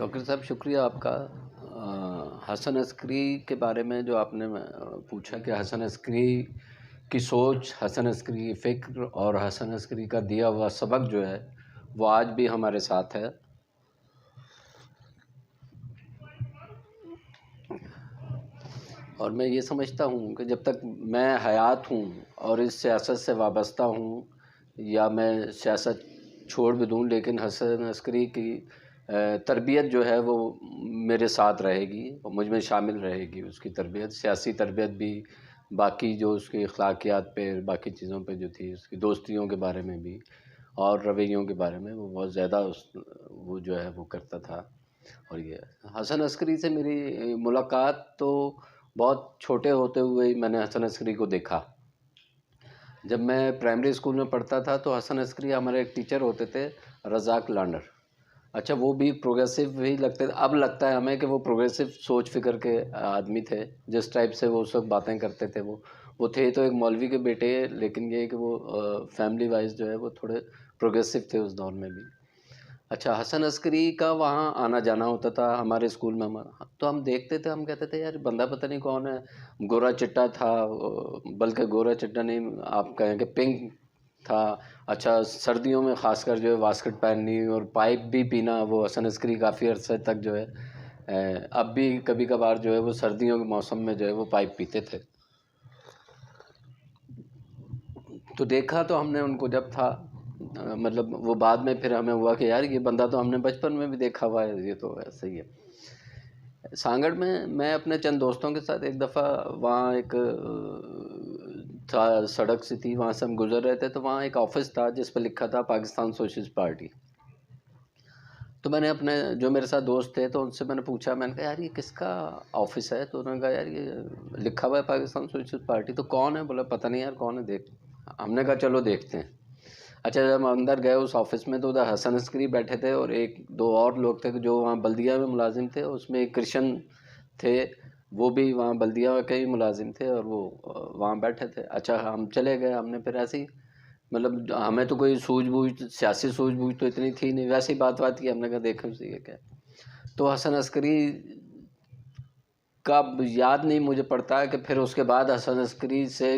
तौकीर साहब, शुक्रिया आपका। हसन अस्करी के बारे में जो आपने पूछा कि हसन अस्करी की सोच, हसन अस्करी की फ़िक्र और हसन अस्करी का दिया हुआ सबक जो है वो आज भी हमारे साथ है। और मैं ये समझता हूँ कि जब तक मैं हयात हूँ और इस सियासत से वाबस्ता हूँ या मैं सियासत छोड़ भी दूँ, लेकिन हसन अस्करी की तरबियत जो है वो मेरे साथ रहेगी और मुझ में शामिल रहेगी। उसकी तरबियत, सियासी तरबियत भी, बाकी जो उसकी अखलाकियात पे, बाकी चीज़ों पे जो थी, उसकी दोस्तियों के बारे में भी और रवैयों के बारे में वो बहुत ज़्यादा वो जो है वो करता था। और ये हसन अस्करी से मेरी मुलाकात तो बहुत छोटे होते हुए ही मैंने हसन अस्करी को देखा। जब मैं प्राइमरी स्कूल में पढ़ता था तो हसन अस्करी हमारे एक टीचर होते थे, रज़ाक लांडर। अच्छा, वो भी प्रोग्रेसिव ही लगते थे। अब लगता है हमें कि वो प्रोग्रेसिव सोच फ़िक्र के आदमी थे। जिस टाइप से वो उस वक़्त बातें करते थे, वो थे तो एक मौलवी के बेटे, लेकिन ये है कि वो फैमिली वाइज़ जो है वो थोड़े प्रोग्रेसिव थे उस दौर में भी। अच्छा, हसन अस्करी का वहाँ आना-जाना होता था हमारे स्कूल में। तो हम देखते थे, हम कहते थे यार बंदा पता नहीं कौन है, गोरा-चिट्टा था, बल्कि गोरा-चिट्टा नहीं, आप कहें कि पिंक था। अच्छा, सर्दियों में ख़ासकर जो है वास्कट पहननी और पाइप भी पीना, वो हसन अस्करी काफ़ी अरसे तक जो है अब भी कभी-कभार जो है वो सर्दियों के मौसम में जो है वो पाइप पीते थे। तो देखा तो हमने उनको जब था, मतलब वो बाद में फिर हमें हुआ कि यार ये बंदा तो हमने बचपन में भी देखा हुआ है, ये तो ऐसे ही है। सांगड़ में मैं अपने चंद दोस्तों के साथ एक दफ़ा वहाँ एक था, सड़क सी थी, वहाँ से हम गुज़र रहे थे, तो वहाँ एक ऑफ़िस था जिस पे लिखा था पाकिस्तान सोशलिस्ट पार्टी। तो मैंने अपने जो मेरे साथ दोस्त थे तो उनसे मैंने पूछा, मैंने कहा यार ये किसका ऑफ़िस है? तो उन्होंने कहा यार ये लिखा हुआ है पाकिस्तान सोशलिस्ट पार्टी। तो कौन है? बोला पता नहीं यार कौन है, देख। हमने कहा चलो देखते हैं। अच्छा, जब हम अंदर गए उस ऑफ़िस में तो उधर हसन अस्करी बैठे थे और एक दो और लोग थे जो वहाँ बल्दिया में मुलाजिम थे। उसमें एक क्रिश्चियन थे, वो भी वहाँ बल्दिया के ही मुलाजिम थे और वो वहाँ बैठे थे। अच्छा, हम चले गए, हमने फिर ऐसे ही, मतलब हमें तो कोई सूझबूझ, सियासी सूझबूझ तो इतनी थी नहीं, वैसे ही बात की। हमने कहा देखो सही है क्या। तो हसन अस्करी का याद नहीं मुझे पड़ता है कि फिर उसके बाद हसन अस्करी से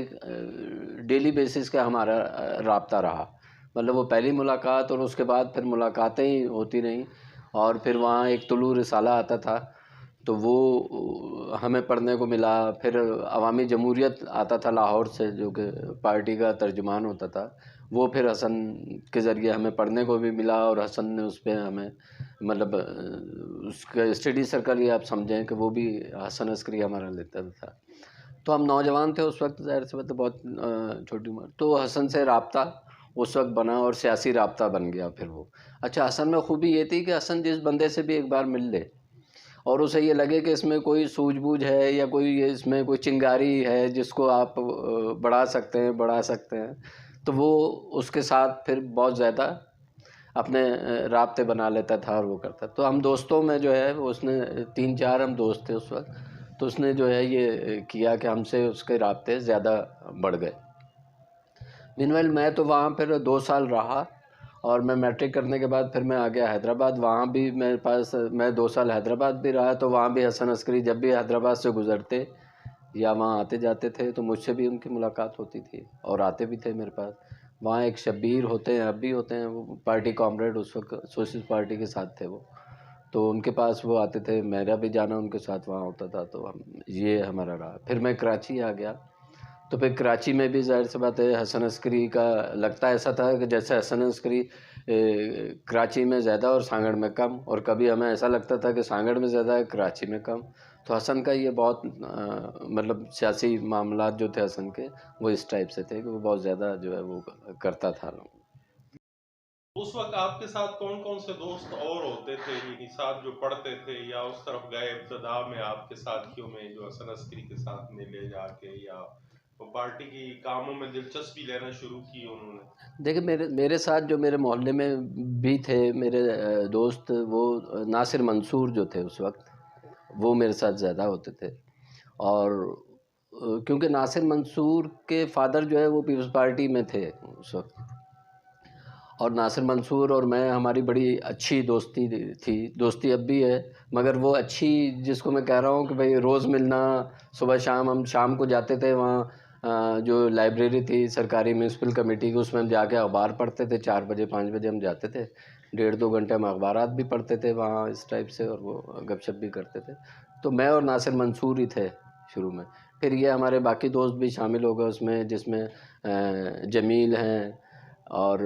डेली बेसिस का हमारा राब्ता रहा। मतलब वो पहली मुलाकात और उसके बाद फिर मुलाकातें ही होती रहीं। और फिर वहाँ एक तुलू रिसाला आता था तो वो हमें पढ़ने को मिला। फिर अवामी जमहूरियत आता था लाहौर से, जो कि पार्टी का तर्जुमान होता था, वो फिर हसन के ज़रिए हमें पढ़ने को भी मिला। और हसन ने उस पर हमें, मतलब उसका स्टडी सर्कल ही आप समझें कि वो भी हसन अस्करी हमारा लेता था। तो हम नौजवान थे उस वक्त, ज़ाहिर सी बात है, बहुत छोटी उम्र। तो हसन से राब्ता उस वक्त बना और सियासी राब्ता बन गया फिर वो। अच्छा, हसन में खूबी ये थी कि हसन जिस बंदे से भी एक बार मिल ले और उसे ये लगे कि इसमें कोई सूझबूझ है या कोई इसमें कोई चिंगारी है जिसको आप बढ़ा सकते हैं, तो वो उसके साथ फिर बहुत ज़्यादा अपने राब्ते बना लेता था और वो करता। तो हम दोस्तों में जो है उसने 3-4 हम दोस्त थे उस वक्त, तो उसने जो है ये किया कि हमसे उसके राब्ते ज़्यादा बढ़ गए। मीनवाइल मैं तो वहाँ फिर 2 साल रहा और मैं मैट्रिक करने के बाद फिर मैं आ गया हैदराबाद। वहाँ भी मेरे पास, मैं 2 साल हैदराबाद भी रहा, तो वहाँ भी हसन अस्करी जब भी हैदराबाद से गुज़रते या वहाँ आते जाते थे तो मुझसे भी उनकी मुलाकात होती थी और आते भी थे मेरे पास। वहाँ एक शब्बीर होते हैं, अब भी होते हैं, वो पार्टी कॉमरेड, उस वक्त सोशलिस्ट पार्टी के साथ थे वो, तो उनके पास वो आते थे, मेरा भी जाना उनके साथ वहाँ होता था। तो हम, ये हमारा रहा। फिर मैं कराची आ गया, तो फिर कराची में भी ज़ाहिर सी बात है हसन अस्करी का लगता ऐसा था कि जैसे हसन अस्करी कराची में ज़्यादा और सांगड़ में कम, और कभी हमें ऐसा लगता था कि सांगड़ में ज़्यादा है, कराची में कम। तो हसन का ये बहुत मतलब सियासी मामलात जो थे हसन के, वो इस टाइप से थे कि वो बहुत ज़्यादा जो है वो करता था। उस वक्त आपके साथ कौन कौन से दोस्त और होते थे, यानी साथ जो पढ़ते थे या उस तरफ गए इब्तदा में आपके साथियों में, जो हसन अस्करी के साथ में ले जाके या वो पार्टी की कामों में दिलचस्पी लेना शुरू की उन्होंने? देखिए, मेरे साथ जो मेरे मोहल्ले में भी थे मेरे दोस्त, वो नासिर मंसूर जो थे उस वक्त, वो मेरे साथ ज़्यादा होते थे। और क्योंकि नासिर मंसूर के फादर जो है वो पीपल्स पार्टी में थे उस वक्त, और नासिर मंसूर और मैं, हमारी बड़ी अच्छी दोस्ती थी, दोस्ती अब भी है, मगर वो अच्छी जिसको मैं कह रहा हूँ कि भाई रोज़ मिलना, सुबह शाम, हम शाम को जाते थे वहाँ जो लाइब्रेरी थी सरकारी म्यूनसिपल कमेटी की, उसमें हम जाके अखबार पढ़ते थे, 4 बजे 5 बजे हम जाते थे, 1.5-2 घंटे हम अखबारात भी पढ़ते थे वहाँ इस टाइप से, और वो गपशप भी करते थे। तो मैं और नासिर मंसूर ही थे शुरू में, फिर ये हमारे बाकी दोस्त भी शामिल हो गए उसमें, जिसमें जमील हैं, और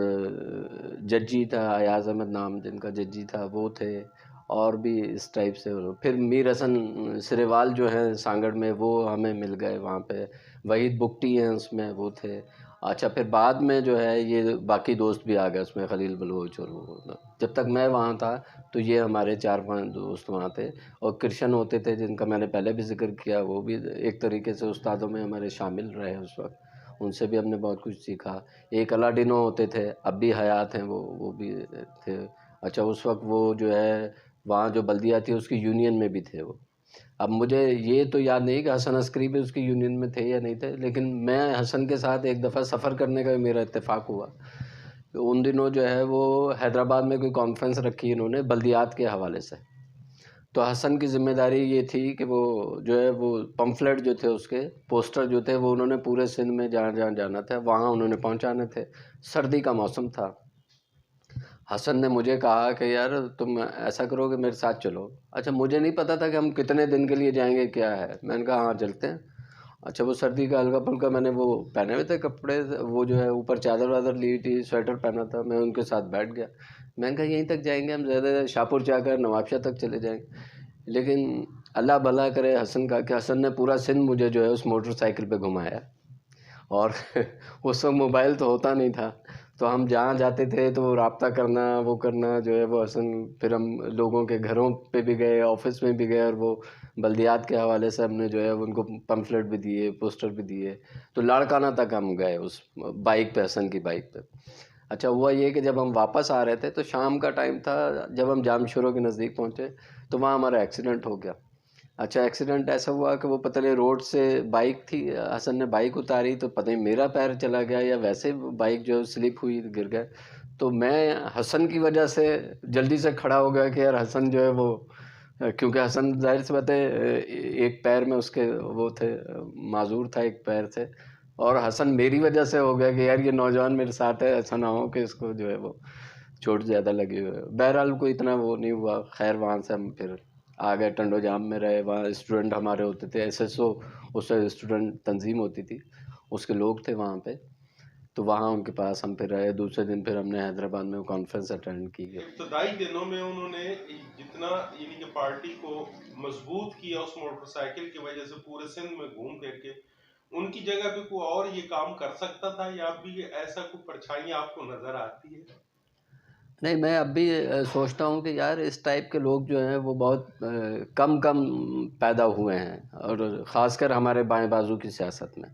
जज्जी था, अयाज़ अहमद नाम जिनका जज्जी था वो थे, और भी इस टाइप से। फिर मीर हसन सिरेवाल जो हैं सांगड़ में, वो हमें मिल गए वहाँ पे, वहीद बुकटी हैं उसमें, वो थे। अच्छा, फिर बाद में जो है ये बाकी दोस्त भी आ गए उसमें, खलील बलोच और वो। जब तक मैं वहाँ था तो ये हमारे 4-5 दोस्त वहाँ थे, और कृष्ण होते थे जिनका मैंने पहले भी जिक्र किया, वो भी एक तरीके से उस्तादों में हमारे शामिल रहे उस वक्त, उनसे भी हमने बहुत कुछ सीखा। एक अलाडिनो होते थे, अब भी हयात हैं वो भी थे। अच्छा, उस वक्त वो जो है वहाँ जो बल्दिया थी उसकी यूनियन में भी थे वो। अब मुझे ये तो याद नहीं कि हसन अस्करी भी उसकी यूनियन में थे या नहीं थे, लेकिन मैं हसन के साथ एक दफ़ा सफ़र करने का मेरा इत्तेफाक हुआ। तो उन दिनों जो है वो हैदराबाद में कोई कॉन्फ्रेंस रखी इन्होंने बल्दियात के हवाले से, तो हसन की ज़िम्मेदारी ये थी कि वो जो है वो पम्फलेट जो थे, उसके पोस्टर जो थे, वो उन्होंने पूरे सिंध में जहाँ जहाँ जाना था वहाँ उन्होंने पहुँचाने थे। सर्दी का मौसम था। हसन ने मुझे कहा कि यार तुम ऐसा करो कि मेरे साथ चलो। अच्छा, मुझे नहीं पता था कि हम कितने दिन के लिए जाएंगे क्या है। मैंने कहा हाँ चलते हैं। अच्छा, वो सर्दी का हल्का फुल्का मैंने वो पहने हुए थे कपड़े, वो जो है ऊपर चादर वादर ली थी, स्वेटर पहना था, मैं उनके साथ बैठ गया। मैंने कहा यहीं तक जाएंगे हम, ज़्यादा शाहपुर जाकर नवाबशाह तक चले जाएंगे। लेकिन अल्लाह भला करे हसन का, कि हसन ने पूरा सिंध मुझे जो है उस मोटरसाइकिल पे घुमाया। और उस वक्त मोबाइल तो होता नहीं था, तो हम जहाँ जाते थे तो राब्ता करना, वो करना जो है वो हसन, फिर हम लोगों के घरों पे भी गए, ऑफिस में भी गए, और वो बल्दियात के हवाले से हमने जो है उनको पम्फलेट भी दिए, पोस्टर भी दिए। तो लाड़काना तक हम गए उस बाइक पे, हसन की बाइक पे। अच्छा, हुआ ये कि जब हम वापस आ रहे थे तो शाम का टाइम था, जब हम जामशोरों के नज़दीक पहुँचे तो वहाँ हमारा एक्सीडेंट हो गया। अच्छा, एक्सीडेंट ऐसा हुआ कि वो पतले रोड से बाइक थी, हसन ने बाइक उतारी तो पता नहीं मेरा पैर चला गया या वैसे बाइक जो स्लिप हुई, गिर गए। तो मैं हसन की वजह से जल्दी से खड़ा हो गया कि यार हसन जो है वो, क्योंकि हसन जाहिर सी बात है एक पैर में उसके वो थे, माजूर था एक पैर से, और हसन मेरी वजह से हो गया कि यार ये नौजवान मेरे साथ है, ऐसा ना हो कि इसको जो है वो चोट ज़्यादा लगी हुई है। बहरहाल कोई इतना वो नहीं हुआ। खैर, वहाँ से हम फिर आ गए, टंडो जाम में रहे, वहाँ स्टूडेंट हमारे होते थे, एसएसओ, उससे स्टूडेंट तंजीम होती थी, उसके लोग थे वहाँ पे, तो वहाँ उनके पास हम फिर रहे। दूसरे दिन फिर हमने हैदराबाद में कॉन्फ्रेंस अटेंड की। इब्तदाई दिनों में उन्होंने जितना यानी कि पार्टी को मजबूत किया उस मोटरसाइकिल की वजह से, पूरे सिंध में घूम फिर के, उनकी जगह पे कोई और ये काम कर सकता था, या भी ऐसा कोई परछाई आपको नजर आती है? नहीं, मैं अब भी सोचता हूँ कि यार इस टाइप के लोग जो हैं वो बहुत कम कम पैदा हुए हैं, और ख़ासकर हमारे बाएं बाजू की सियासत में।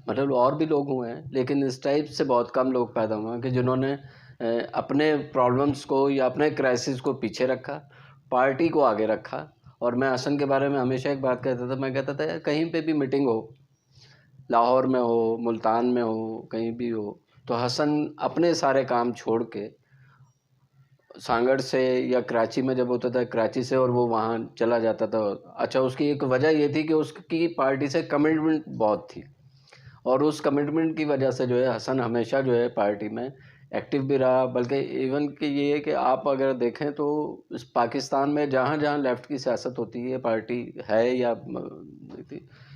मतलब और भी लोग हुए हैं, लेकिन इस टाइप से बहुत कम लोग पैदा हुए हैं कि जिन्होंने अपने प्रॉब्लम्स को या अपने क्राइसिस को पीछे रखा, पार्टी को आगे रखा। और मैं हसन के बारे में हमेशा एक बात कहता था, मैं कहता था यार कहीं पे भी मीटिंग हो, लाहौर में हो, मुल्तान में हो, कहीं भी हो, तो हसन अपने सारे काम छोड़ के सांगड़ से, या कराची में जब होता था कराची से, और वो वहाँ चला जाता था। अच्छा, उसकी एक वजह ये थी कि उसकी पार्टी से कमिटमेंट बहुत थी, और उस कमिटमेंट की वजह से जो है हसन हमेशा जो है पार्टी में एक्टिव भी रहा। बल्कि इवन कि ये है कि आप अगर देखें तो इस पाकिस्तान में जहाँ जहाँ लेफ़्ट की सियासत होती है, पार्टी है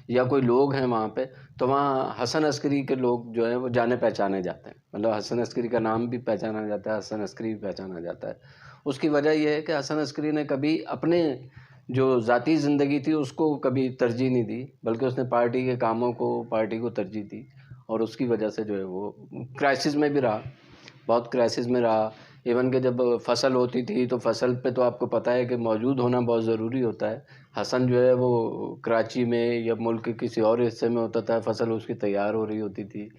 या कोई लोग हैं वहाँ पे, तो वहाँ हसन अस्करी के लोग जो हैं वो जाने पहचाने जाते हैं। मतलब हसन अस्करी का नाम भी पहचाना जाता है, हसन अस्करी भी पहचाना जाता है। उसकी वजह यह है कि हसन अस्करी ने कभी अपने जो ज़ाती ज़िंदगी थी उसको कभी तरजीह नहीं दी, बल्कि उसने पार्टी के कामों को, पार्टी को तरजीह दी, और उसकी वजह से जो है वो क्राइसिस में भी रहा, बहुत क्राइसिस में रहा। इवन कि जब फसल होती थी तो फसल पे तो आपको पता है कि मौजूद होना बहुत ज़रूरी होता है। हसन जो है वो कराची में या मुल्क के किसी और हिस्से में होता था, फसल उसकी तैयार हो रही होती थी,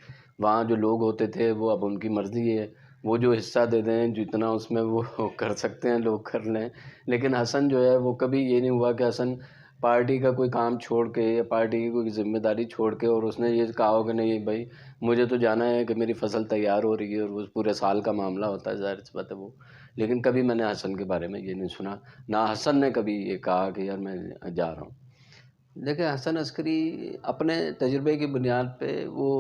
वहाँ जो लोग होते थे वो अब उनकी मर्ज़ी है, वो जो हिस्सा दे दें, जितना उसमें वो कर सकते हैं लोग कर लें। लेकिन हसन जो है वो कभी ये नहीं हुआ कि हसन पार्टी का कोई काम छोड़ के या पार्टी की कोई जिम्मेदारी छोड़ के और उसने ये कहा हो कि नहीं भाई मुझे तो जाना है कि मेरी फसल तैयार हो रही है, और वो पूरे साल का मामला होता है, ज़ाहिर सी बात है वो। लेकिन कभी मैंने हसन के बारे में ये नहीं सुना, ना हसन ने कभी ये कहा कि यार मैं जा रहा हूँ। देखिए हसन अस्करी अपने तजुर्बे की बुनियाद पे वो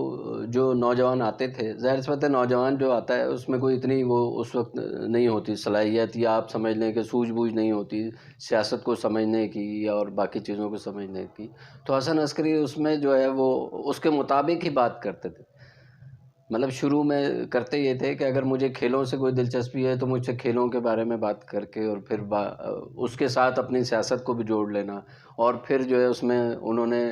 जो नौजवान आते थे, ज़ाहिर सी बात है नौजवान जो आता है उसमें कोई इतनी वो उस वक्त नहीं होती सलाहियत, या आप समझ लें कि सूझबूझ नहीं होती सियासत को समझने की और बाकी चीज़ों को समझने की। तो हसन अस्करी उसमें जो है वो उसके मुताबिक ही बात करते थे। मतलब शुरू में करते ये थे कि अगर मुझे खेलों से कोई दिलचस्पी है तो मुझसे खेलों के बारे में बात करके और फिर उसके साथ अपनी सियासत को भी जोड़ लेना, और फिर जो है उसमें उन्होंने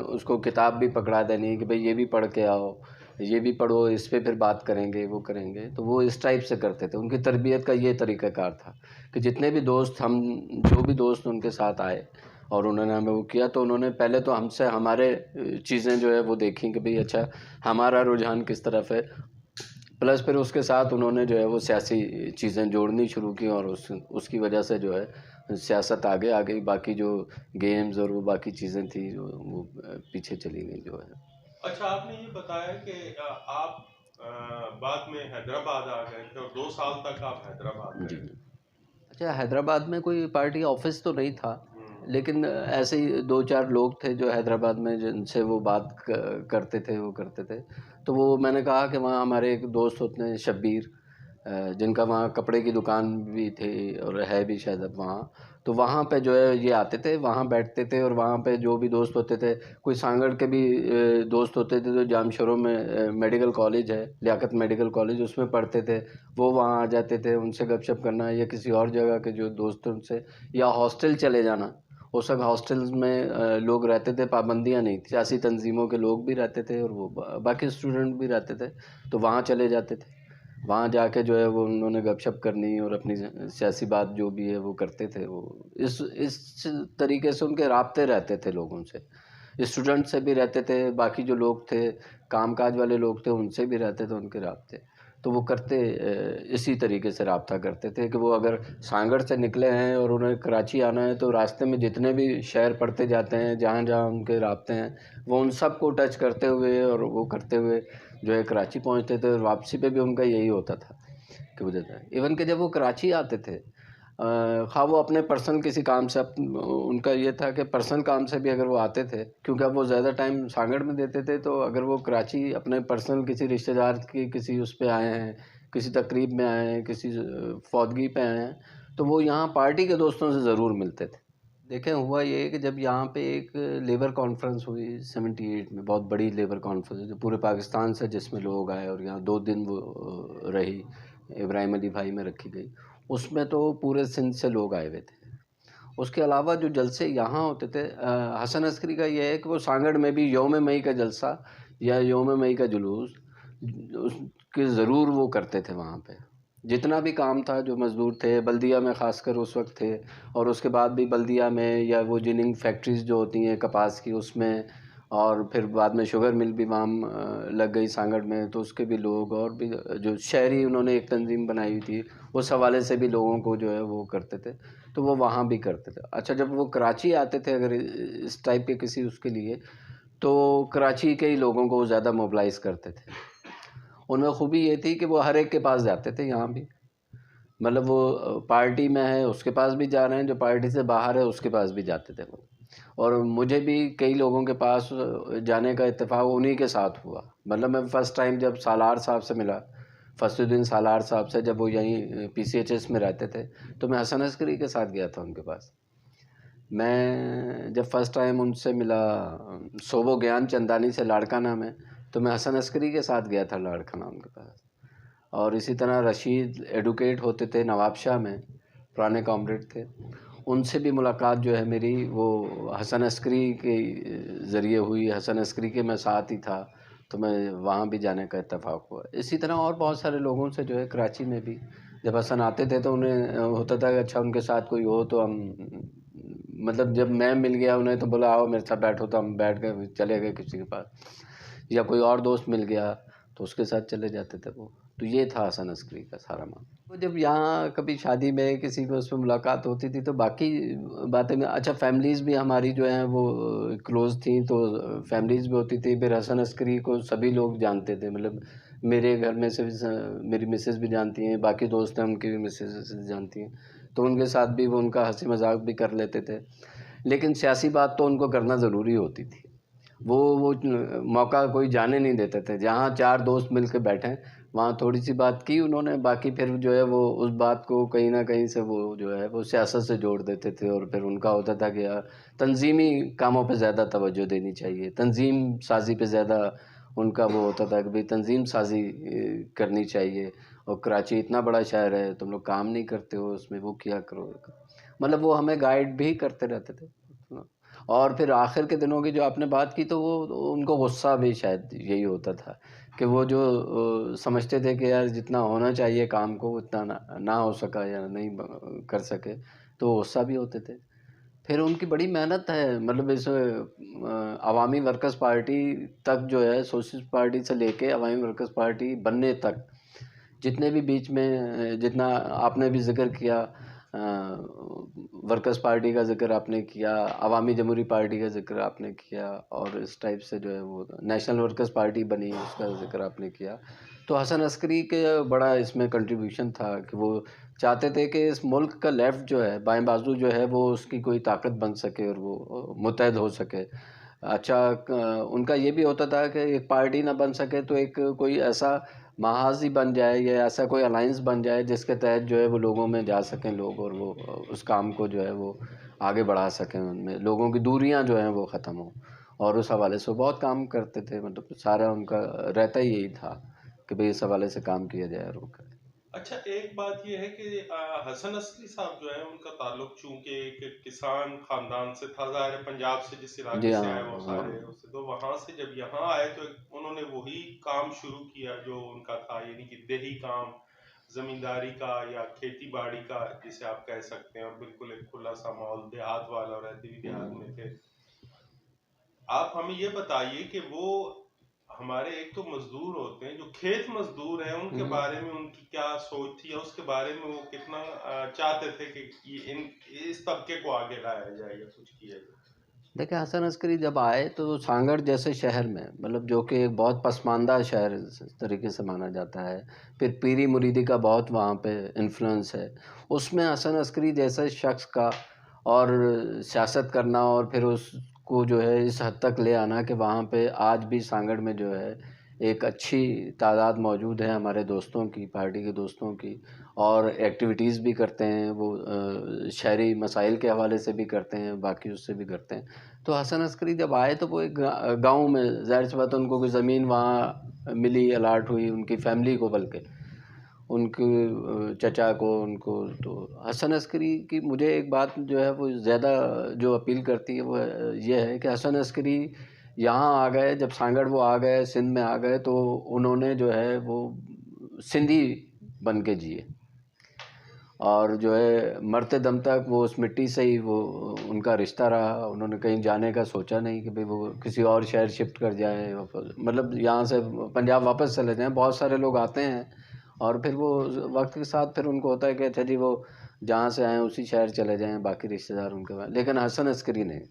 उसको किताब भी पकड़ा देनी कि भाई ये भी पढ़ के आओ, ये भी पढ़ो, इस पे फिर बात करेंगे, वो करेंगे। तो वो इस टाइप से करते थे, उनकी तरबियत का ये तरीक़ाकार था कि जितने भी दोस्त हम जो भी दोस्त उनके साथ आए और उन्होंने हमें वो किया, तो उन्होंने पहले तो हमसे हमारे चीज़ें जो है वो देखी कि भाई अच्छा हमारा रुझान किस तरफ है, प्लस फिर उसके साथ उन्होंने जो है वो सियासी चीज़ें जोड़नी शुरू की, और उसकी वजह से जो है सियासत आगे आ गई, बाकी जो गेम्स और वो बाकी चीज़ें थी जो वो पीछे चली गई जो है। अच्छा, आपने ये बताया कि आप बाद में हैदराबाद आ गए थे और 2 साल तक आप हैदराबाद जी। रहे। अच्छा, हैदराबाद में कोई पार्टी ऑफिस तो नहीं था, लेकिन ऐसे ही 2-4 लोग थे जो हैदराबाद में जिनसे वो बात करते थे, वो करते थे। तो वो मैंने कहा कि वहाँ हमारे एक दोस्त होते हैं शब्बीर, जिनका वहाँ कपड़े की दुकान भी थी और है भी शायद अब वहाँ। तो वहाँ पे जो है ये आते थे, वहाँ बैठते थे, और वहाँ पे जो भी दोस्त होते थे, कोई सांगड़ के भी दोस्त होते थे, जो जामशोरों में मेडिकल कॉलेज है, लियाकत मेडिकल कॉलेज, उसमें पढ़ते थे, वो वहाँ आ जाते थे, उनसे गपशप करना, या किसी और जगह के जो दोस्त हैं उनसे, या हॉस्टल चले जाना। उस वक्त हॉस्टल्स में लोग रहते थे, पाबंदियाँ नहीं थी, सियासी तंजीमों के लोग भी रहते थे और वो बाकी स्टूडेंट भी रहते थे, तो वहाँ चले जाते थे। वहाँ जाके जो है वो उन्होंने गपशप करनी और अपनी सियासी बात जो भी है वो करते थे। वो इस तरीके से उनके राब्ते रहते थे लोगों से, स्टूडेंट से भी रहते थे, बाकी जो लोग थे कामकाज वाले लोग थे उनसे भी रहते थे उनके राब्ते। तो वो करते इसी तरीके से राब्ता करते थे कि वो अगर सांगड़ से निकले हैं और उन्हें कराची आना है, तो रास्ते में जितने भी शहर पड़ते जाते हैं, जहाँ जहाँ उनके राब्ते हैं, वो उन सब को टच करते हुए और वो करते हुए जो है कराची पहुँचते थे। और वापसी पे भी उनका यही होता था कि वो देता है। इवन कि जब वो कराची आते थे, ख़ास वो अपने पर्सनल किसी काम से उनका ये था कि पर्सनल काम से भी अगर वो आते थे, क्योंकि अब वो ज़्यादा टाइम सांगड़ में देते थे, तो अगर वो कराची अपने पर्सनल किसी रिश्तेदार की किसी उस पे आए हैं, किसी तकरीब में आए हैं, किसी फौतगी पे आए हैं, तो वो यहाँ पार्टी के दोस्तों से ज़रूर मिलते थे। देखें हुआ ये कि जब यहाँ पे एक लेबर कॉन्फ्रेंस हुई 78 में, बहुत बड़ी लेबर कॉन्फ्रेंस जो पूरे पाकिस्तान से, जिसमें लोग आए और यहाँ 2 दिन वो रही, इब्राहिम अली भाई में रखी गई, उसमें तो पूरे सिंध से लोग आए हुए थे। उसके अलावा जो जलसे यहाँ होते थे, हसन अस्करी का ये है कि वो सांगड़ में भी यौम मई का जलसा या यौम मई का जुलूस उसके ज़रूर वो करते थे वहाँ पे। जितना भी काम था, जो मज़दूर थे बल्दिया में ख़ासकर उस वक्त थे, और उसके बाद भी बल्दिया में, या वो जिनिंग फैक्ट्रीज़ जो होती हैं कपास की उसमें, और फिर बाद में शुगर मिल भी वहाँ लग गई सांगड़ में, तो उसके भी लोग, और भी जो शहरी उन्होंने एक तंजीम बनाई हुई थी, उस हवाले से भी लोगों को जो है वो करते थे, तो वो वहाँ भी करते थे। अच्छा, जब वो कराची आते थे अगर इस टाइप के किसी उसके लिए, तो कराची के ही लोगों को ज़्यादा मोबिलाइज़ करते थे। उनमें खूबी ये थी कि वो हर एक के पास जाते थे यहाँ भी, मतलब वो पार्टी में है उसके पास भी जा रहे हैं, जो पार्टी से बाहर है उसके पास भी जाते थे वो। और मुझे भी कई लोगों के पास जाने का इत्तेफाक उन्हीं के साथ हुआ। मतलब मैं फ़र्स्ट टाइम जब सालार साहब से मिला, फसलुद्दीन सालार साहब से, जब वो यहीं PCHS में रहते थे, तो मैं हसन अस्करी के साथ गया था उनके पास। मैं जब फ़र्स्ट टाइम उनसे मिला सोबो ज्ञान चंदानी से, लाड़काना में, तो मैं हसन अस्करी के साथ गया था लाड़काना उनके पास। और इसी तरह रशीद एडवोकेट होते थे नवाबशाह में, पुराने कॉमरेड थे, उनसे भी मुलाकात जो है मेरी वो हसन अस्करी के ज़रिए हुई। हसन अस्करी के मैं साथ ही था, तो मैं वहाँ भी जाने का इत्तेफाक हुआ। इसी तरह और बहुत सारे लोगों से जो है कराची में भी जब हसन आते थे, तो उन्हें होता था कि अच्छा उनके साथ कोई हो तो हम, मतलब जब मैं मिल गया उन्हें, तो बोला आओ मेरे साथ बैठो, तो हम बैठ गए, चले गए किसी के पास, या कोई और दोस्त मिल गया तो उसके साथ चले जाते थे वो। तो ये था हसन अस्करी का सारा मामला। तो जब यहाँ कभी शादी में किसी को उसमें मुलाकात होती थी तो बाकी बातें में, अच्छा फैमिलीज़ भी हमारी जो हैं वो क्लोज़ थी, तो फैमिलीज़ भी होती थी। फिर हसन अस्करी को सभी लोग जानते थे, मतलब मेरे घर में से भी मेरी मिसेज़ भी जानती हैं, बाकी दोस्त हैं उनकी भी मिसेज़ जानती हैं, तो उनके साथ भी वो उनका हँसी मज़ाक भी कर लेते थे। लेकिन सियासी बात तो उनको करना ज़रूरी होती थी। वो मौका कोई जाने नहीं देते थे। जहाँ 4 दोस्त मिल के बैठें, वहाँ थोड़ी-सी बात की उन्होंने, बाकी फिर जो है वो उस बात को कहीं न कहीं से वो जो है वो सियासत से जोड़ देते थे, और फिर उनका होता था कि यार तंज़ीमी कामों पे ज़्यादा तवज्जो देनी चाहिए, तंज़ीम साज़ी पे ज़्यादा उनका वो होता था कि भई तंज़ीम साज़ी करनी चाहिए, और कराची इतना बड़ा शहर है, तुम लोग काम नहीं करते हो उसमें, वो किया करो। मतलब वो हमें गाइड भी करते रहते थे। और फिर आखिर के दिनों की जो आपने बात की, तो वो उनको गुस्सा भी शायद यही होता था कि वो जो समझते थे कि यार जितना होना चाहिए काम को उतना ना हो सका या नहीं कर सके, तो गुस्सा भी होते थे। फिर उनकी बड़ी मेहनत है, मतलब इस अवामी वर्कर्स पार्टी तक जो है, सोशलिस्ट पार्टी से लेके अवामी वर्कर्स पार्टी बनने तक, जितने भी बीच में जितना आपने भी ज़िक्र किया, वर्कर्स पार्टी का ज़िक्र आपने किया, अवामी जमहूरी पार्टी का ज़िक्र आपने किया, और इस टाइप से जो है वो नेशनल वर्कर्स पार्टी बनी, उसका ज़िक्र आपने किया। तो हसन अस्करी के बड़ा इसमें कंट्रीब्यूशन था कि वो चाहते थे कि इस मुल्क का लेफ़्ट जो है, बाएं बाजू जो है, वो उसकी कोई ताकत बन सके और वो मुत्तहद हो सके। अच्छा, उनका ये भी होता था कि एक पार्टी ना बन सके तो एक कोई ऐसा महाज ही बन जाए, या ऐसा कोई अलायंस बन जाए जिसके तहत जो है वो लोगों में जा सकें लोग, और वो उस काम को जो है वो आगे बढ़ा सकें, उनमें लोगों की दूरियां जो हैं वो ख़त्म हो। और उस हवाले से वो बहुत काम करते थे, मतलब सारा उनका रहता ही यही था कि भाई इस हवाले से काम किया जाए और वो करें। अच्छा, एक बात ये है कि हसन अस्करी साहब जो है उनका ताल्लुक चूंकि एक किसान खानदान से था, ज़ाहिर है पंजाब से जिस जी इलाके से आए वो हाँ, हाँ। सारे उससे, तो वहां से जब यहाँ आए तो उन्होंने वही काम शुरू किया जो उनका था, यानी कि देही काम, जमींदारी का या खेती बाड़ी का जिसे आप कह सकते हैं, और बिल्कुल एक खुला सा माहौल देहात वाला, और रहते भी देहात में थे। आप हमें ये बताइए कि वो हमारे एक तो मजदूर होते हैं जो खेत मजदूर हैं, उनके हम्म। बारे में उनकी क्या सोच थी, या उसके बारे में वो कितना चाहते थे कि इस तबके को आगे लाया जाए या कुछ किया जाए। देखिए, हसन अस्करी जब आए तो सांगड़ जैसे शहर में, मतलब जो कि एक बहुत पसमानदा शहर इस तरीके से माना जाता है, फिर पीरी मुरीदी का बहुत वहाँ पे इन्फ्लुएंस है, उसमें हसन अस्करी जैसे शख्स का और सियासत करना, और फिर उसको जो है इस हद तक ले आना कि वहाँ पे आज भी सांगड़ में जो है एक अच्छी तादाद मौजूद है हमारे दोस्तों की, पार्टी के दोस्तों की, और एक्टिविटीज़ भी करते हैं वो, शहरी मसाइल के हवाले से भी करते हैं, बाकी उससे भी करते हैं। तो हसन अस्करी जब आए तो वो एक गाँव में, ज़ाहिर सी बात है उनको कोई ज़मीन वहाँ मिली, अलाट हुई उनकी फैमिली को, बल्कि उनके चचा को, उनको। तो हसन अस्करी की मुझे एक बात जो है वो ज़्यादा जो अपील करती है वो ये है कि हसन अस्करी यहाँ आ गए, जब सांगड़ वो आ गए, सिंध में आ गए, तो उन्होंने जो है वो सिंधी बन के जिए, और जो है मरते दम तक वो उस मिट्टी से ही वो उनका रिश्ता रहा। उन्होंने कहीं जाने का सोचा नहीं कि भाई वो किसी और शहर शिफ्ट कर जाएँ, मतलब यहाँ से पंजाब वापस चले जाएँ। बहुत सारे लोग आते हैं और फिर वो वक्त के साथ फिर उनको होता है कि अच्छा जी वो जहाँ से आए उसी शहर चले जाएँ, बाकी रिश्तेदार उनके पास। लेकिन हसन अस्करी नहीं,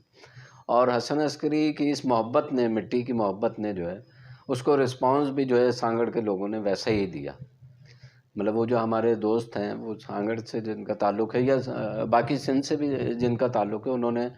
और हसन अस्करी की इस मोहब्बत ने, मिट्टी की मोहब्बत ने जो है उसको रिस्पॉन्स भी जो है सांगड़ के लोगों ने वैसा ही दिया। मतलब वो जो हमारे दोस्त हैं वो सांगड़ से जिनका ताल्लुक़ है, या बाकी सिंध से भी जिनका ताल्लुक़ है, उन्होंने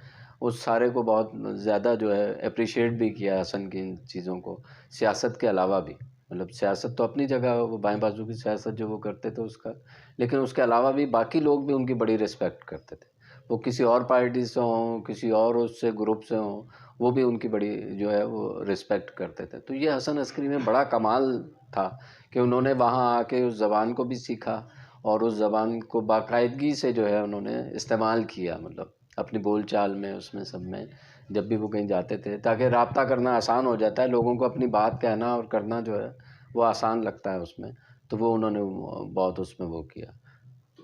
उस सारे को बहुत ज़्यादा जो है अप्रिशिएट भी किया हसन की इन चीज़ों को, सियासत के अलावा भी। मतलब सियासत तो अपनी जगह, वो बाएं बाजू की सियासत जो वो करते थे उसका, लेकिन उसके अलावा भी बाकी लोग भी उनकी बड़ी रिस्पेक्ट करते थे। वो किसी और पार्टी से हों, किसी और उससे ग्रुप से हों, वो भी उनकी बड़ी जो है वो रिस्पेक्ट करते थे। तो ये हसन अस्करी में बड़ा कमाल था कि उन्होंने वहाँ आके उस ज़बान को भी सीखा, और उस ज़बान को बाकायदगी से जो है उन्होंने इस्तेमाल किया, मतलब अपनी बोल चाल में, उसमें सब में, जब भी वो कहीं जाते थे, ताकि राब्ता करना आसान हो जाता है, लोगों को अपनी बात कहना और करना जो है वो आसान लगता है उसमें। तो वो उन्होंने बहुत उसमें वो किया।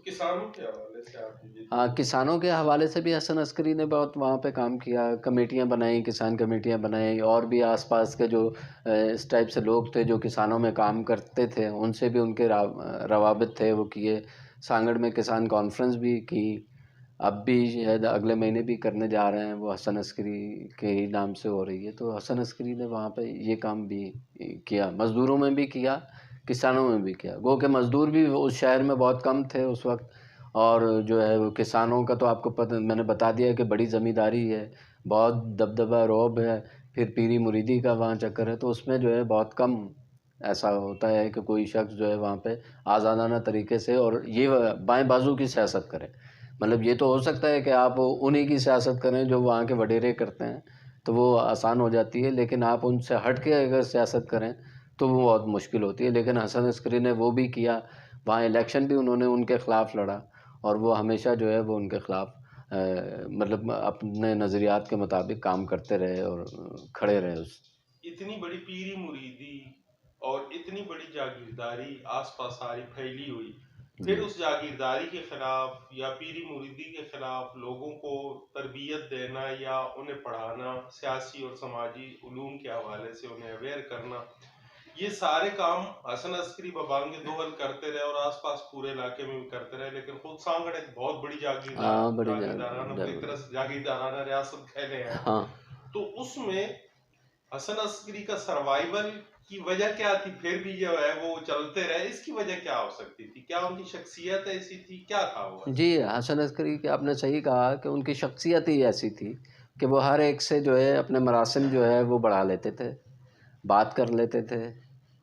किसानों के हवाले से आप ये हाँ, किसानों के हवाले से भी हसन अस्करी ने बहुत वहाँ पे काम किया, कमेटियाँ बनाई, किसान कमेटियाँ बनाई, और भी आसपास के जो इस टाइप से लोग थे जो किसानों में काम करते थे, उनसे भी उनके रवाबित थे वो किए। सांगड़ में किसान कॉन्फ्रेंस भी की, अब भी शायद अगले महीने भी करने जा रहे हैं, वो हसन अस्करी के ही नाम से हो रही है। तो हसन अस्करी ने वहाँ पे ये काम भी किया, मज़दूरों में भी किया, किसानों में भी किया। गो के मज़दूर भी उस शहर में बहुत कम थे उस वक्त, और जो है वो किसानों का तो आपको पता, मैंने बता दिया कि बड़ी ज़मींदारी है, बहुत दबदबा रौब है, फिर पीरी मुरीदी का वहाँ चक्कर है। तो उसमें जो है बहुत कम ऐसा होता है कि कोई शख्स जो है वहाँ पे आज़ादाना तरीके से और ये बाएं बाजू की सियासत करे। मतलब ये तो हो सकता है कि आप उन्हीं की सियासत करें जो वहाँ के वडेरे करते हैं, तो वो आसान हो जाती है, लेकिन आप उनसे हट के अगर सियासत करें तो वो बहुत मुश्किल होती है। लेकिन हसन अस्करी ने वो भी किया, वहाँ इलेक्शन भी उन्होंने उनके ख़िलाफ़ लड़ा, और वो हमेशा जो है वो उनके ख़िलाफ़ मतलब अपने नज़रियात के मुताबिक काम करते रहे और खड़े रहे उस। इतनी बड़ी पीरी मुरीदी और इतनी बड़ी जागीरदारी आसपास सारी फैली हुई, फिर जी उस जागीरदारी के खिलाफ या पीरी मुरीदी के खिलाफ लोगों को तरबियत देना या उन्हें पढ़ाना, सियासी और समाजी उलूम के हवाले से उन्हें अवेयर करना, ये सारे काम हसन अस्करी बबांगे दोहल करते रहे और आसपास पूरे इलाके में भी करते रहे। लेकिन खुद सांगड़ एक बहुत बड़ी हाँ, बड़ी जागीरदाराना, एक तरह से जागीरदाराना रियासत कह लें आप। हाँ तो उसमें हसन अस्करी का सर्वाइवल की वजह क्या थी? फिर भी जो है वो चलते रहे, इसकी वजह क्या हो सकती थी? क्या उनकी शख्सियत ऐसी थी, क्या था वो जी, ऐसा? हसन अस्करी की आपने सही कहा कि उनकी शख्सियत ही ऐसी थी कि वो हर एक से जो है अपने मरासिम जो है वो बढ़ा लेते थे, बात कर लेते थे,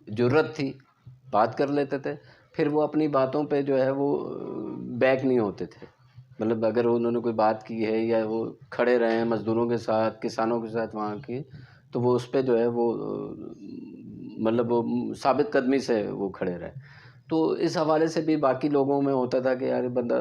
जुर्रत थी, बात कर लेते थे, फिर वो अपनी बातों पे जो है वो बैक नहीं होते थे। मतलब अगर उन्होंने कोई बात की है या वो खड़े रहे हैं मज़दूरों के साथ, किसानों के साथ वहाँ के, तो वो उस पे जो है वो मतलब वो साबित कदमी से वो खड़े रहे। तो इस हवाले से भी बाकी लोगों में होता था कि यार बंदा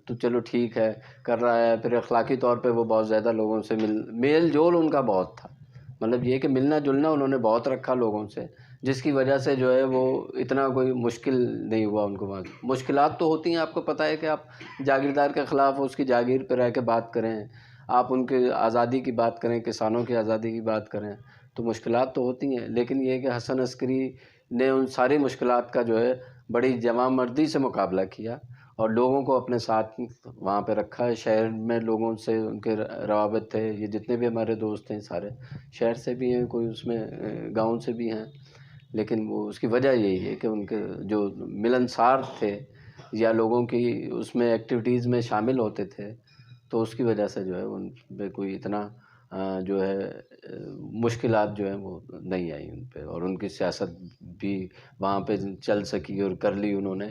तो चलो ठीक है, कर रहा है, फिर अखलाकी तौर पे वो बहुत ज़्यादा लोगों से मेल जोल उनका बहुत था। मतलब ये कि मिलना जुलना उन्होंने बहुत रखा लोगों से, जिसकी वजह से जो है वो इतना कोई मुश्किल नहीं हुआ उनको वहाँ। मुश्किलात तो होती हैं, आपको पता है कि आप जागीरदार के ख़िलाफ़ उसकी जागीर पर रह के बात करें, आप उनकी आज़ादी की बात करें, किसानों की आज़ादी की बात करें, तो मुश्किलात तो होती हैं। लेकिन ये है कि हसन अस्करी ने उन सारी मुश्किलात का जो है बड़ी जवामर्दी से मुकाबला किया और लोगों को अपने साथ वहाँ पे रखा है। शहर में लोगों से उनके रवाबित थे, ये जितने भी हमारे दोस्त हैं सारे शहर से भी हैं, कोई उसमें गांव से भी हैं। लेकिन वो उसकी वजह यही है कि उनके जो मिलनसार थे या लोगों की उसमें एक्टिविटीज़ में शामिल होते थे, तो उसकी वजह से जो है उन पे कोई इतना जो है मुश्किलात जो हैं वो नहीं आई उन पे, और उनकी सियासत भी वहाँ पे चल सकी और कर ली उन्होंने।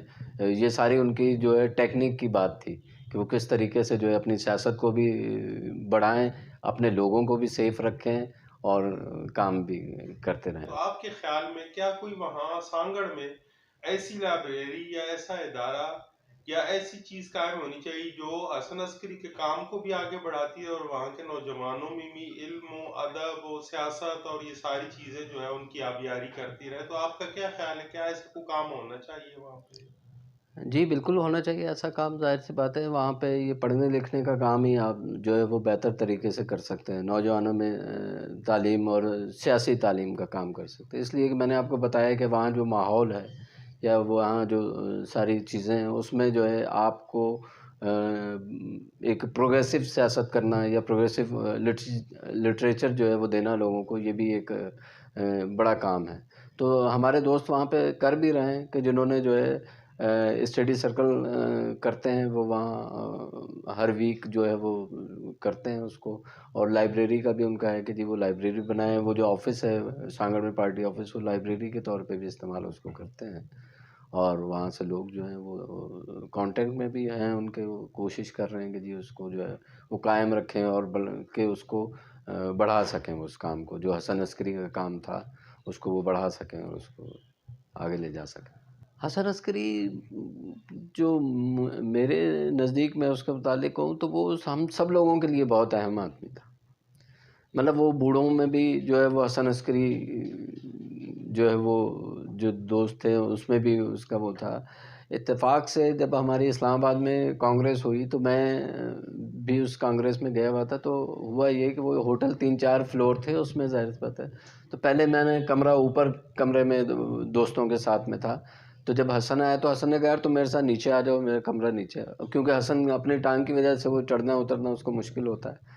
ये सारी उनकी जो है टेक्निक की बात थी कि वो किस तरीके से जो है अपनी सियासत को भी बढ़ाएँ, अपने लोगों को भी सेफ रखें और काम भी करते तो रहें। आपके ख्याल में क्या कोई वहाँ सांगड़ में ऐसी लाइब्रेरी या ऐसा इदारा या ऐसी चीज कायम होनी चाहिए जो हसन अस्करी के काम को भी आगे बढ़ाती है और वहाँ के नौजवानों में भी इल्म, अदब और सियासत और ये सारी चीजें जो है उनकी आबियारी करती रहे? तो आपका क्या ख्याल है, क्या ऐसा कोई काम होना चाहिए वहाँ पे? जी, बिल्कुल होना चाहिए ऐसा काम, ज़ाहिर-सी बात है। वहाँ पे ये पढ़ने-लिखने का काम ही आप जो है वो बेहतर तरीके से कर सकते हैं। नौजवानों में तालीम और सियासी तालीम का काम कर सकते हैं। इसलिए कि मैंने आपको बताया कि वहाँ जो माहौल है या वहाँ जो सारी चीज़ें हैं, उसमें जो है आपको एक प्रोग्रेसिव सियासत करना या प्रोग्रेसिव लिटरेचर जो है वो देना लोगों को, ये भी एक बड़ा काम है। तो हमारे दोस्त वहाँ पे कर भी रहे हैं कि जिन्होंने जो है स्टडी सर्कल करते हैं वो वहाँ हर वीक जो है वो करते हैं उसको। और लाइब्रेरी का भी उनका है कि जी वो लाइब्रेरी बनाएं, वो जो ऑफिस है सांगड़ में पार्टी ऑफिस, वो लाइब्रेरी के तौर पे भी इस्तेमाल उसको करते हैं। और वहाँ से लोग जो हैं वो कांटेक्ट में भी हैं उनके, वो कोशिश कर रहे हैं कि जी उसको जो है वो कायम रखें और बल्कि उसको बढ़ा सकें, उस काम को जो हसन अस्करी का काम था उसको वो बढ़ा सकें और उसको आगे ले जा सकें। हसन अस्करी जो मेरे नज़दीक मैं उसके मुतालिक कहूँ तो वो हम सब लोगों के लिए बहुत अहम आदमी था। मतलब वो बूढ़ों में भी जो है वो हसन अस्करी जो है वो जो दोस्त थे उसमें भी उसका वो था। इत्तेफाक से जब हमारी इस्लामाबाद में कांग्रेस हुई तो मैं भी उस कांग्रेस में गया हुआ था। तो हुआ ये कि वो होटल 3-4 फ्लोर थे, उसमें ज़ाहिर-सी बात है। तो पहले मैंने कमरा ऊपर कमरे में दोस्तों के साथ में था। तो जब हसन आया तो हसन ने कहा यार तुम मेरे साथ नीचे आ जाओ, मेरा कमरा नीचे है। क्योंकि हसन अपनी टांग की वजह से वो चढ़ना उतरना उसको मुश्किल होता है।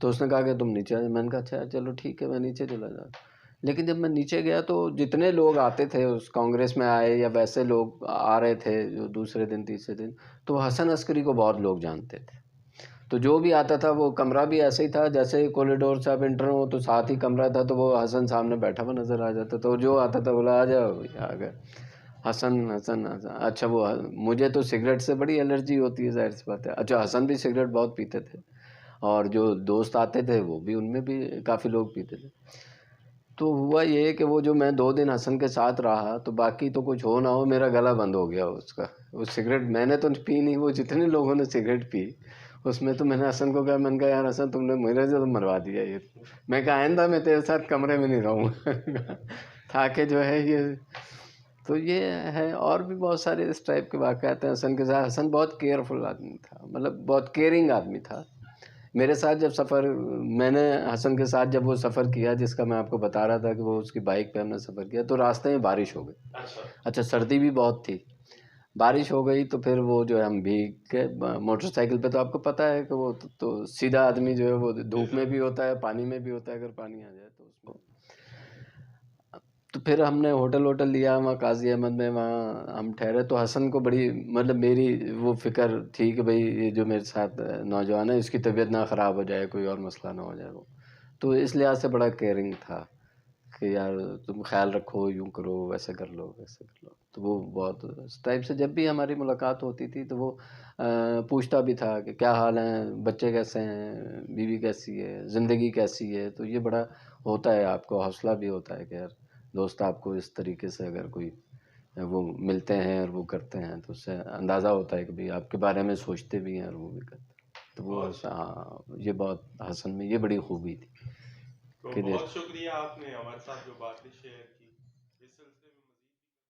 तो उसने कहा कि तुम नीचे आ जाओ। मैंने कहा अच्छा चलो ठीक है, मैं नीचे चला जाता। लेकिन जब मैं नीचे गया तो जितने लोग आते थे उस कांग्रेस में आए या वैसे लोग आ रहे थे जो दूसरे दिन तीसरे दिन, तो हसन अस्करी को बहुत लोग जानते थे। तो जो भी आता था वो कमरा भी ऐसे ही था, जैसे कॉरिडोर से आप इंटर हो तो साथ ही कमरा था, तो वो हसन सामने बैठा हुआ नज़र आ जाता। तो जो आता था बोला आ जाओ भैया, आ गए हसन हसन हसन। अच्छा वो मुझे तो सिगरेट से बड़ी एलर्जी होती है, जाहिर सी बात है। अच्छा हसन भी सिगरेट बहुत पीते थे और जो दोस्त आते थे वो भी, उनमें भी काफ़ी लोग पीते थे। तो हुआ ये कि वो जो मैं 2 दिन हसन के साथ रहा तो बाकी तो कुछ हो ना हो मेरा गला बंद हो गया उसका। वो सिगरेट मैंने तो पी नहीं, वो जितने लोगों ने सिगरेट पी उसमें तो मैंने हसन को कहा, मैंने कहा यार हसन तुमने मेरे से तो मरवा दिया ये। मैं कहा आइंदा मैं तेरे साथ कमरे में नहीं रहूँगा था कि जो है ये। तो ये है, और भी बहुत सारे इस टाइप के वाक़यात हैं हसन के साथ। हसन बहुत केयरफुल आदमी था, मतलब बहुत केयरिंग आदमी था। मेरे साथ जब सफ़र मैंने हसन के साथ जब वो सफ़र किया जिसका मैं आपको बता रहा था कि वो उसकी बाइक पे हमने सफ़र किया, तो रास्ते में बारिश हो गई। अच्छा सर्दी भी बहुत थी, बारिश हो गई तो फिर वो जो है हम भीग के मोटरसाइकिल पे, तो आपको पता है कि वो तो सीधा आदमी जो है वो धूप में भी होता है पानी में भी होता है, अगर पानी आ जाए तो उसको। तो फिर हमने होटल लिया वहाँ काजी अहमद में, वहाँ हम ठहरे। तो हसन को बड़ी मतलब मेरी वो फ़िक्र थी कि भाई ये जो मेरे साथ नौजवान है इसकी तबीयत ना ख़राब हो जाए, कोई और मसला ना हो जाए वो। तो इस लिहाज से बड़ा केयरिंग था कि यार तुम ख्याल रखो, यूँ करो, वैसे कर लो, वैसे कर लो। तो वो बहुत उस टाइप से जब भी हमारी मुलाकात होती थी तो वो पूछता भी था कि क्या हाल है, बच्चे कैसे हैं, बीवी कैसी है, ज़िंदगी कैसी है। तो ये बड़ा होता है, आपको हौसला भी होता है कि यार दोस्त आपको इस तरीके से अगर कोई वो मिलते हैं और वो करते हैं तो उससे अंदाज़ा होता है कि भाई आपके बारे में सोचते भी हैं और वो भी करते हैं। तो वो हाँ, ये बहुत हसन में ये बड़ी खूबी थी तो कि बहुत शुक्रिया आपने हमारे साथ जो बातें शेयर की इस सिलसिले में।